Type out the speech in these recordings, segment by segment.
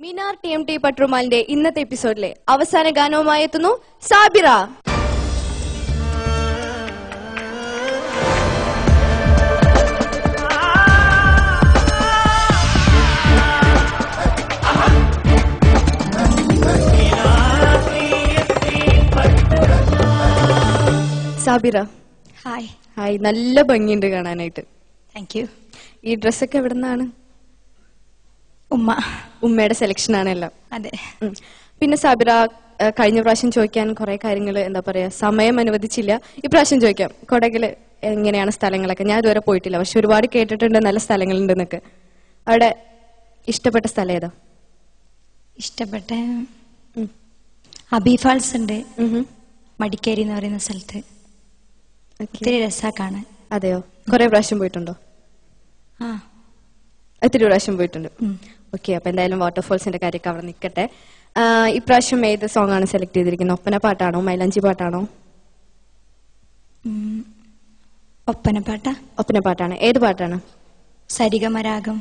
Minar TMT പട്രുമാലിന്റെ ഇന്നത്തെ എപ്പിസോഡിലെ അവസാന ഗാനവുമായി എത്തുന്നു സാബിറ. സാബിറ, ഹായ്. ഹായ്. നല്ല ഭംഗിയുണ്ട് കാണാനായിട്ട്. Thank you. ഈ ഡ്രസ്സൊക്കെ എവിടെ നിന്നാണ്? ഉമ്മയുടെ സെലക്ഷൻ ആണെല്ലാം. അതെ. പിന്നെ സാബിറ, കഴിഞ്ഞ പ്രാവശ്യം ചോദിക്കാൻ കുറെ കാര്യങ്ങൾ എന്താ പറയാ സമയം അനുവദിച്ചില്ല. ഇപ്രാവശ്യം ചോദിക്കാം. കൊടകില് എങ്ങനെയാണ് സ്ഥലങ്ങളൊക്കെ? ഞാൻ ഇതുവരെ പോയിട്ടില്ല, പക്ഷെ ഒരുപാട് കേട്ടിട്ടുണ്ട് നല്ല സ്ഥലങ്ങളുണ്ട് എന്നൊക്കെ. അവിടെ ഇഷ്ടപ്പെട്ട സ്ഥലം ഏതാ? ഇഷ്ടപ്പെട്ട അബി ഫാൾസ് ഉണ്ട്, മടിക്കേരി എന്ന് പറയുന്ന സ്ഥലത്ത്. ഒത്തിരി രസാ കാണാൻ. അതെയോ? കുറെ പ്രാവശ്യം പോയിട്ടുണ്ടോ? ഒത്തിരി പ്രാവശ്യം പോയിട്ടുണ്ട്. ഓക്കെ, അപ്പൊ എന്തായാലും വാട്ടർഫോൾസിന്റെ കാര്യമൊക്കെ അവിടെ നിൽക്കട്ടെ. ഇപ്രാവശ്യം ഏത് സോങ് ആണ് സെലക്ട് ചെയ്തിരിക്കുന്നത്? ഒപ്പന പാട്ടാണോ മൈലാഞ്ചി പാട്ടാണോ? ഒപ്പന പാട്ടാണ്. ഏത് പാട്ടാണ്? സരിഗമരാഗം.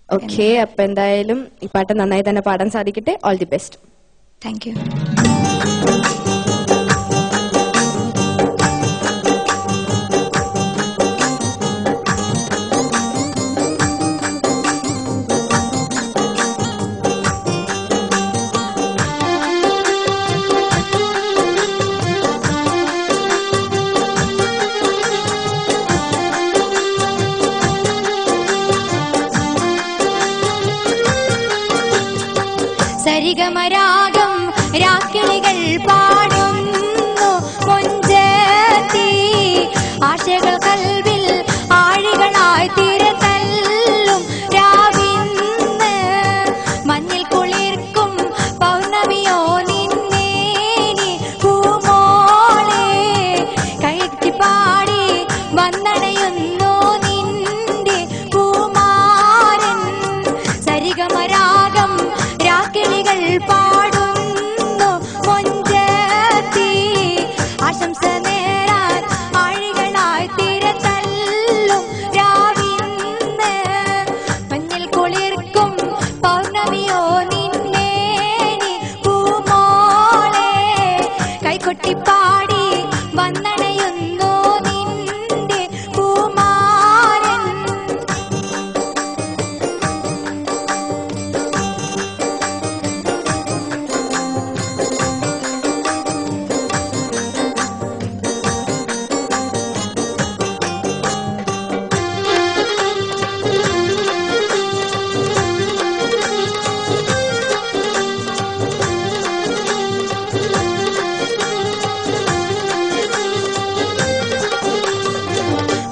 ഓക്കെ, അപ്പൊ എന്തായാലും ഈ പാട്ട് നന്നായി തന്നെ പാടാൻ സാധിക്കട്ടെ. All the best. Thank you. സരിഗമരാഗം രാക്കിളികൾ പാടുന്നു മൊഞ്ചത്തി, ആശകൾ കൽവിൽ ആഴികളായി തിരതല്ലും രാവിന്ന്, മഞ്ഞിൽ കുളിർക്കും പൗർണമിയോ നിന്നേനി പൂമോളെ, കൈത്തി പാടി വന്നണയുന്നു നിന്റെ പൂമാരൻ. സരിഗമരാഗം രാക്കിളികൾ പാടുന്നു മൊഞ്ചത്തി, ആശംസ നേരാൻ ആഴികളായി തിരതല്ലും രാവിന്ന്, മഞ്ഞിൽ കുളിർക്കും പൗർണമിയോ നിന്നേനി പൂമോളെ, കൈകൊട്ടിപ്പാടി വന്നണയുന്നു നിന്റെ പൂമാരൻ.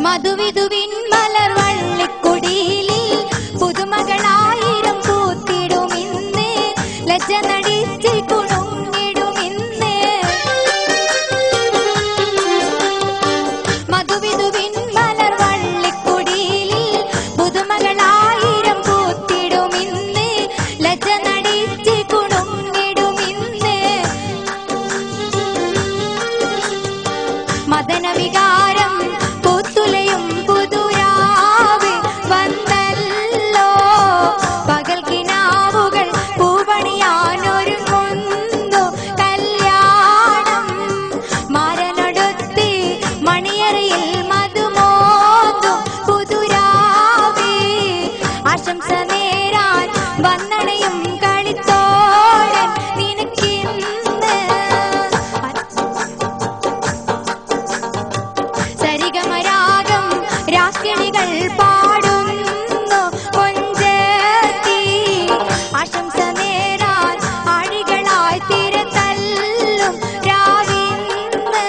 മധുവിധുവിൻ മലർവള്ളിക്കുടിയിലിൽ പുതുമകളായിരം പൂത്തിടുമിന്ന്, ലജ്ജ നടിച്ച് കുണുങ്ങിടുമിന്ന്. മധുവിധുവിൻ മലർവള്ളിക്കുടിയിലിൽ പുതുമകളായിരം പൂത്തിടുമിന്ന്, ലജ്ജ നടിച്ച് കുണുങ്ങിടുമിന്ന്. മദനവികാരം പൂത്തുലയും പുതുരാവ് വന്നല്ലോ, പകൽ കിനാവുകൾ പൂവണിയാനൊരുങ്ങുന്നു കല്യാണം. മാരനൊടുത്തി മണിയറയിൽ മധുമോതും പുതുരാവ്, ആശംസ നേരാൻ വന്നണയും കളിത്തോഴൻ നിനക്കിന്ന്. സരിഗമരാഗം രാക്കിളികൾ പാടുന്നു മൊഞ്ചത്തി, ആശംസ നേരാൻ ആഴികളായി തിരതല്ലും രാവിന്ന്.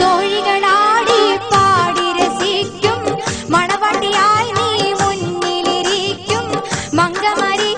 തോഴികളാടി പാടി രസിക്കും, മണവണ്ടിയായി നീ മുന്നിലിരിക്കും, മംഗമരി